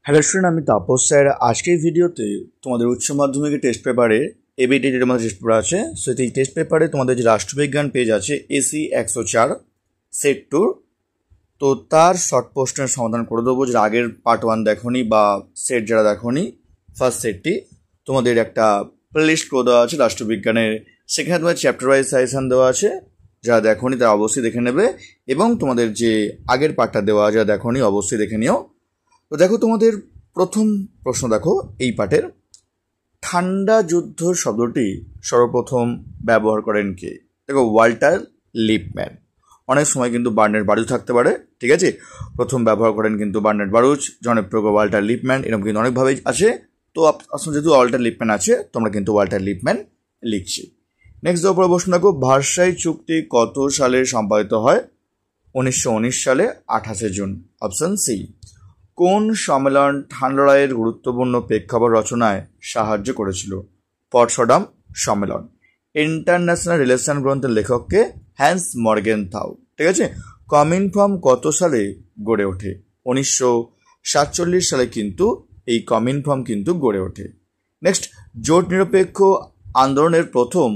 Hello student, আমি Tapas sir. আজকের ভিডিওতে তোমাদের উচ্চ মাধ্যমিকের টেস্ট পেপারে এবিটি যেটা আমাদের টেস্ট পেপার আছে, সো এই টেস্ট পেপারে তোমাদের যে রাষ্ট্রবিজ্ঞান পেজ আছে এসি 104 সেট 2, তো তার শর্ট প্রশ্নের সমাধান করে দেবো। যেটা আগের পার্ট 1 দেখোনি বা সেট যারা দেখোনি, ফার্স্ট সেটটি তোমাদের একটা প্লেলিস্ট করে দেওয়া আছে রাষ্ট্রবিজ্ঞানের, সেখানে তোমাদের চ্যাপ্টার ওয়াইজ সাজেশন দেওয়া আছে। যারা দেখোনি তারা অবশ্যই দেখে নেবে, এবং তোমাদের যে আগের পার্টটা দেওয়া যারা দেখোনি অবশ্যই দেখে নিও। তো দেখো, তোমাদের প্রথম প্রশ্ন দেখো এই পাঠের, ঠান্ডা যুদ্ধ শব্দটি সর্বপ্রথম ব্যবহার করেন কে? দেখো, ওয়াল্টার লিপম্যান। অনেক সময় কিন্তু বার্নেট বারুজ থাকতে পারে, ঠিক আছে। প্রথম ব্যবহার করেন কিন্তু বার্নেট বারুজ, জনপ্রিয় ওয়াল্টার লিপম্যান, এরকম কিন্তু অনেকভাবেই আছে। তো আসলে যেহেতু ওয়াল্টার লিপম্যান আছে, তোমরা কিন্তু ওয়াল্টার লিপম্যান লিখছি। নেক্সট দেওয়ার পরে প্রশ্ন দেখো, ভার্সাই চুক্তি কত সালে সম্পাদিত হয়? 1919 সালে 28 জুন, অপশন সি। কোন সম্মেলন ঠান্ডা লড়াইয়ের গুরুত্বপূর্ণ প্রেক্ষাপট রচনায় সাহায্য করেছিল? পটসডাম সম্মেলন। ইন্টারন্যাশনাল রিলেশন গ্রন্থের লেখককে? হ্যান্স মর্গেনথাউ, ঠিক আছে। কমিনফর্ম কত সালে গড়ে ওঠে? 1947 সালে কিন্তু এই কমিনফর্ম কিন্তু গড়ে ওঠে। নেক্সট, জোট নিরপেক্ষ আন্দোলনের প্রথম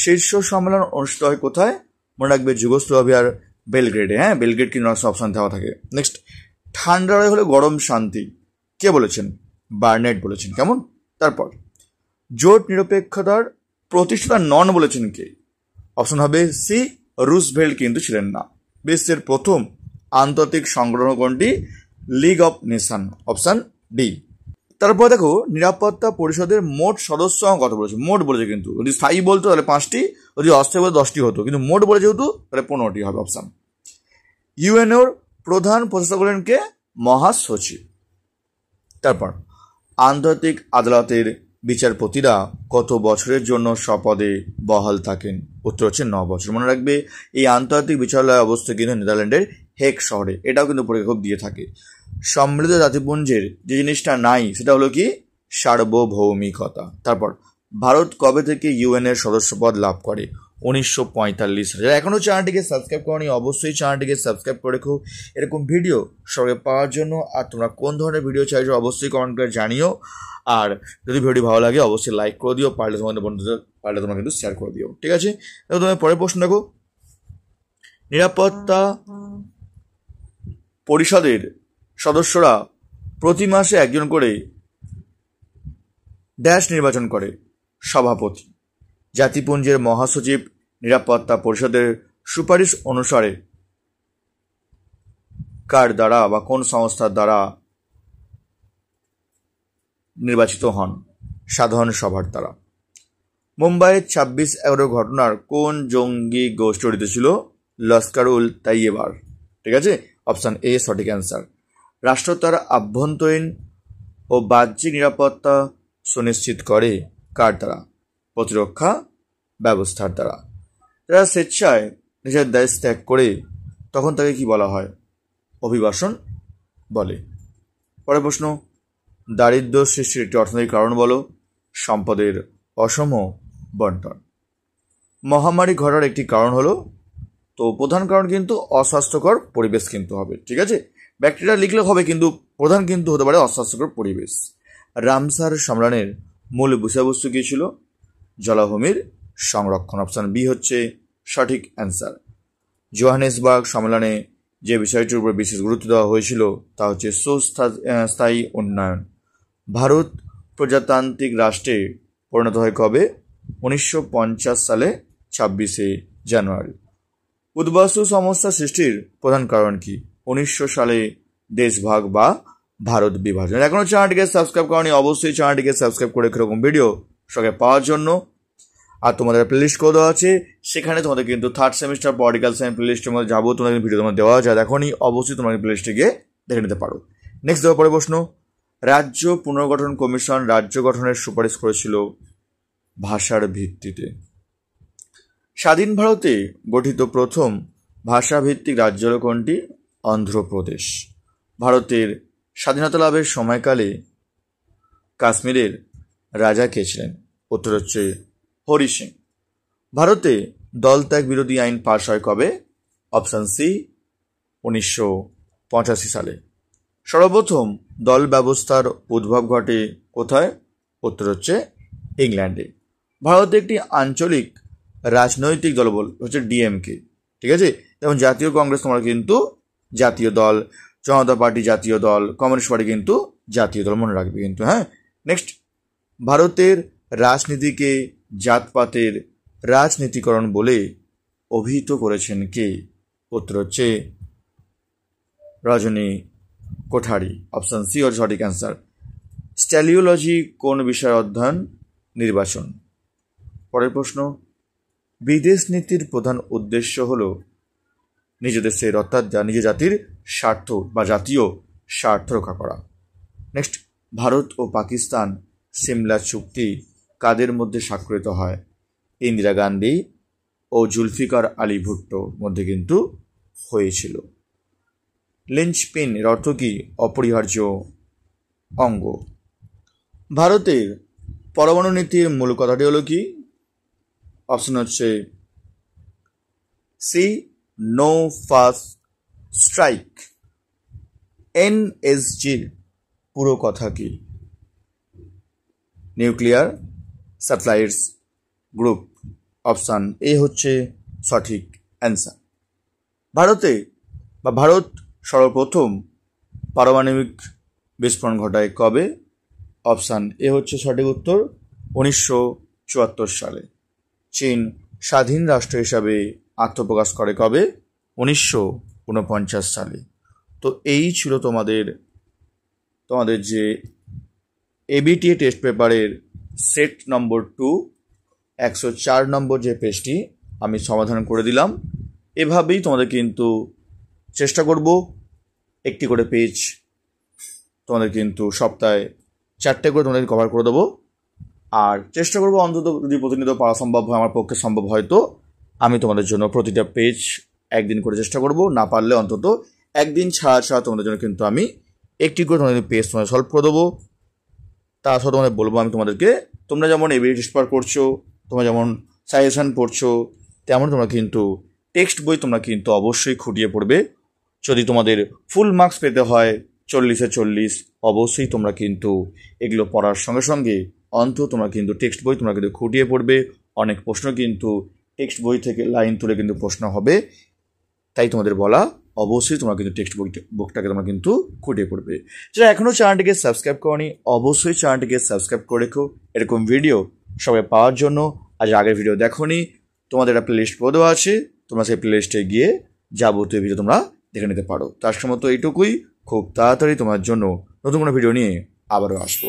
শীর্ষ সম্মেলন অনুষ্ঠিত হয় কোথায়? মনে রাখবে, যুগোস্লাভিয়ার বেলগ্রেডে। হ্যাঁ, বেলগ্রেড কিন্তু অপশন দেওয়া থাকে। নেক্সট, ঠান্ডা লড়াই হলে গরম শান্তি, কে বলেছেন? বার্নেট বলেছেন। কেমন? তারপর, জোট নিরপেক্ষতার প্রতিষ্ঠাতা নন বলেছেন কে? অপশন হবে সি, রুজভেল্ট কিন্তু ছিলেন না। বিশ্বের প্রথম আন্তর্জাতিক সংগঠন কোনটি? League of nation, option D. তারপর দেখো, নিরাপত্তা পরিষদের মোট সদস্য কত বলেছে? মোট বলেছে কিন্তু, যদি স্থায়ী বলতো তাহলে 5টি, যদি অস্থায়ী বলতো 10টি হতো, কিন্তু মোট বলে যেহেতু তাহলে 15টি হবে অপশন। ইউএনওর প্রধান প্রতিষ্ঠা করেন কে? মহাসচিব। তারপর, আন্তর্জাতিক আদালতের বিচারপতিরা কত বছরের জন্য স্বপদে বহাল থাকেন? উত্তর হচ্ছে 9 বছর। মনে রাখবে, এই আন্তর্জাতিক বিচারালয় অবস্থিত কিন্তু নেদারল্যান্ডের হেগ শহরে। এটাও কিন্তু পরীক্ষা খুব দিয়ে থাকে। সম্মিলিত জাতিপুঞ্জের যে জিনিসটা নাই সেটা হলো কি? সার্বভৌমিকতা। তারপর, ভারত কবে থেকে ইউএন এর সদস্যপদ লাভ করে? 1945 সালে। যারা এখনও চ্যানেলটিকে সাবস্ক্রাইব করনি অবশ্যই চ্যানেলটিকে সাবস্ক্রাইব করে রেখো এরকম ভিডিও সঙ্গে পাওয়ার জন্য। আর তোমরা কোন ধরনের ভিডিও চাইছো অবশ্যই কমেন্ট করে জানিও। আর যদি ভিডিও ভালো লাগে অবশ্যই লাইক করে দিও, পারলে তোমাদের বন্ধুদের পারলে তোমরা কিন্তু শেয়ার করে দিও, ঠিক আছে। তোমার পরের প্রশ্ন দেখো, নিরাপত্তা পরিষদের সদস্যরা প্রতি মাসে একজন করে ড্যাশ নির্বাচন করে? সভাপতি। জাতিপুঞ্জের মহাসচিব নিরাপত্তা পরিষদের সুপারিশ অনুসারে কার দ্বারা বা কোন সংস্থার দ্বারা নির্বাচিত হন? সাধারণ সভার দ্বারা। মুম্বাইয়ের 26/11 ঘটনার কোন জঙ্গি গোষ্ঠী জড়িত ছিল? লস্কর-উল তাইয়েবার, ঠিক আছে। অপশন এ সঠিক অ্যান্সার। রাষ্ট্র তার আভ্যন্তরীণ ও বাহ্যিক নিরাপত্তা সুনিশ্চিত করে কার দ্বারা? প্রতিরক্ষা ব্যবস্থার দ্বারা। যারা স্বেচ্ছায় নিজের দেশ ত্যাগ করে তখন তাকে কি বলা হয়? অভিবাসন বলে। পরের প্রশ্ন, দারিদ্র সৃষ্টির একটি অর্থনৈতিক কারণ বলো? সম্পদের অসম বন্টন। মহামারী ঘটার একটি কারণ হলো? তো প্রধান কারণ কিন্তু অস্বাস্থ্যকর পরিবেশ কিন্তু হবে, ঠিক আছে। ব্যাকটেরিয়া লিখলে হবে, কিন্তু প্রধান কিন্তু হতে পারে অস্বাস্থ্যকর পরিবেশ। রামসার সম্মেলনের মূল বিষয়বস্তু কী ছিল? জলাভূমির সংরক্ষণ। অপশন বি হচ্ছে সঠিক অ্যান্সার। জোহানেসবার্গ সম্মেলনে যে বিষয়টির উপর বিশেষ গুরুত্ব দেওয়া হয়েছিল তা হচ্ছে সুস্থায়ী উন্নয়ন। ভারত প্রজাতান্ত্রিক রাষ্ট্রে পরিণত হয় কবে? 1950 সালে 26শে জানুয়ারি। উদ্বাস্তু সমস্যা সৃষ্টির প্রধান কারণ কি? 1900 সালে দেশভাগ বা ভারত বিভাজন। এখনও চ্যানেলটিকে সাবস্ক্রাইব করনি অবশ্যই চ্যানেলটিকে সাবস্ক্রাইব করে এরকম ভিডিও সঙ্গে পাওয়ার জন্য। আর তোমাদের প্লেলিস্ট করে দেওয়া আছে, সেখানে তোমাদের কিন্তু থার্ড সেমিস্টার পলিটিক্যাল সায়েন্স প্লেলিস্টের মধ্যে যাবো, তোমাদের ভিডিও তোমাদের দেওয়া যায় দেখোনি অবশ্যই তোমাদের প্লেলিস্টে গিয়ে দেখে নিতে পারো। নেক্সট দেওয়ার পরে প্রশ্ন, রাজ্য পুনর্গঠন কমিশন রাজ্য গঠনের সুপারিশ করেছিল ভাষার ভিত্তিতে। স্বাধীন ভারতে গঠিত প্রথম ভাষাভিত্তিক রাজ্য হল কোনটি? অন্ধ্রপ্রদেশ। ভারতের স্বাধীনতা লাভের সময়কালে কাশ্মীরের রাজা কে ছিলেন? উত্তর হচ্ছে হরি সিং। ভারতে দলত্যাগ বিরোধী আইন পাশ হয় কবে? অপশন সি 1985 সালে। সর্বপ্রথম দল ব্যবস্থার উদ্ভব ঘটে কোথায়? উত্তর হচ্ছে ইংল্যান্ডে। ভারতে একটি আঞ্চলিক রাজনৈতিক দল হচ্ছে ডিএমকে, ঠিক আছে? যেমন জাতীয় কংগ্রেস তোমরা কিন্তু জাতীয় দল, জনতা পার্টি জাতীয় দল, কমিউনিস্ট পার্টি কিন্তু জাতীয় দল, মনে রাখবে কিন্তু। হ্যাঁ, নেক্সট, ভারতের রাজনীতিকে জাতপাতের রাজনীতিকরণ বলে অভিহিত করেছেন কে? উত্তর হচ্ছে রজনী কোঠারি, অপশন সি হচ্ছে সঠিক অ্যান্সার। স্ট্যালিওলজি কোন বিষয় অধ্যয়ন? নির্বাচন। পরের প্রশ্ন, বিদেশ নীতির প্রধান উদ্দেশ্য হল নিজ দেশের অর্থাৎ নিজ জাতির স্বার্থ বা জাতীয় স্বার্থ রক্ষা করা। নেক্সট, ভারত ও পাকিস্তান সিমলা চুক্তি কাদের মধ্যে স্বাক্ষরিত হয়? ইন্দিরা গান্ধী ও জুলফিকার আলী ভুট্টোর মধ্যে কিন্তু হয়েছিল। লিঞ্চপিন এর অর্থ কি? অপরিহার্য অঙ্গ। ভারতের পরমাণু নীতির মূল কথাটি হলো কি? অপশন হচ্ছে সি, নো ফার্স্ট স্ট্রাইক। এনএসজির পুরো কথা কি? Nuclear satellites group, option A হচ্ছে সঠিক অ্যান্সার। ভারত সর্বপ্রথম পারমাণবিক বিস্ফোরণ ঘটায় কবে? অপশান এ হচ্ছে সঠিক উত্তর 1974 সালে। চীন স্বাধীন রাষ্ট্র হিসাবে আত্মপ্রকাশ করে কবে? 1949 সালে। তো এই ছিল তোমাদের যে এবিটিএ টেস্ট পেপারের সেট নম্বর 2 104 নম্বর যে পেজটি আমি সমাধান করে দিলাম। এভাবেই তোমাদের কিন্তু চেষ্টা করব একটি করে পেজ তোমাদের কিন্তু সপ্তাহে 4টে করে তোমাদের কভার করে দেবো। আর চেষ্টা করবো অন্তত যদি প্রতিনিয়ত পাওয়া সম্ভব হয়, আমার পক্ষে সম্ভব হয়, তো আমি তোমাদের জন্য প্রতিটা পেজ একদিন করে চেষ্টা করব, না পারলে অন্তত একদিন ছাড়া তোমাদের জন্য কিন্তু আমি একটি করে তোমাদের পেজ তোমাদের সলভ করে দেবো। তাছাড়া তোমাদের বলবো আমি তোমাদেরকে, তোমরা যেমন এবিটি টেস্ট পেপার করছো, তোমরা যেমন সাজেশান পড়ছো, তেমন তোমরা কিন্তু টেক্সট বই তোমরা কিন্তু অবশ্যই খুঁটিয়ে পড়বে। যদি তোমাদের ফুল মার্কস পেতে হয় 40-এ 40, অবশ্যই তোমরা কিন্তু এগুলো পড়ার সঙ্গে সঙ্গে অন্তত তোমরা কিন্তু টেক্সট বই তোমরা কিন্তু খুঁটিয়ে পড়বে। অনেক প্রশ্ন কিন্তু টেক্সট বই থেকে লাইন তুলে কিন্তু প্রশ্ন হবে, তাই তোমাদের বলা অবশ্যই তোমরা কিন্তু টেক্সট বুকটাকে তোমরা কিন্তু খুঁটিয়ে পড়বে। যারা এখনও চ্যানেলটিকে সাবস্ক্রাইব করনি, অবশ্যই চ্যানেলটিকে সাবস্ক্রাইব করে রেখো এরকম ভিডিও সবাই পাওয়ার জন্য। আজ আগের ভিডিও দেখোনি, তোমাদের একটা প্লেলিস্ট করে দেওয়া আছে, তোমরা সেই প্লেলিস্টে গিয়ে যাবতীয় ভিডিও তোমরা দেখে নিতে পারো। তার সময় তো এইটুকুই, খুব তাড়াতাড়ি তোমার জন্য নতুন কোনো ভিডিও নিয়ে আবারও আসবো।